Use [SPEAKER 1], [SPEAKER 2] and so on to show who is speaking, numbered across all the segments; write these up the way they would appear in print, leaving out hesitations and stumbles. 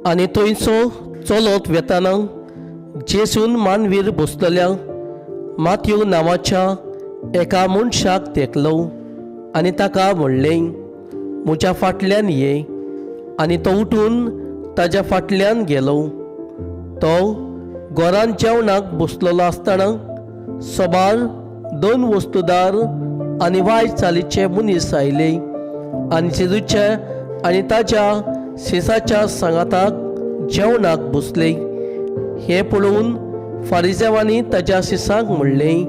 [SPEAKER 1] आनी थंयचो चलत वेताना जेसून मानवीर बसलेल्या मातयू नांवाच्या एका मनशाक तेंकलो आनी ताका म्हणलें, म्हज्या फाटल्यान ये. आनी तो उठून ताच्या फाटल्यान गेलो. तो घरांत जेवणाक बसलेलो आसतना सोबार 2 वस्तुदार आनी वायट चालीचे मनीस आयले आनी जेजूचे आनी ताच्या शेसाच्या सांगाताक जेवणाक बसले. हें पळोवन फारिसेवांनी ताच्या शिसांक म्हणलें,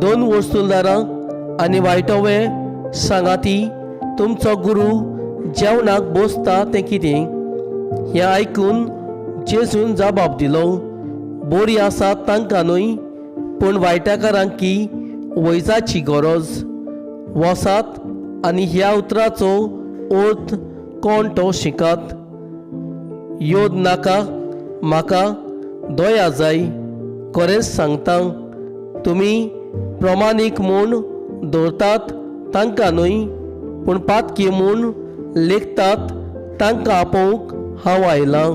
[SPEAKER 1] 2 वस्तुदारां आनी वायटोवे सांगाती तुमचो गुरू जेवणाक बसता तें कितें? हें आयकून जेजून जबाब दिलो, बरी आसा तांकां न्हय, पूण वायटाकारांकी वैजाची गरज. वसात आनी ह्या उतराचो अर्थ कोण तो शिकात. योद नाका, म्हाका दया जाय. खरेंच सांगता, तुमी प्रमाणीक म्हूण दवरतात तांकां न्हय, पूण पातकी म्हूण लेखतात तांकां आपोवंक हांव आयलां.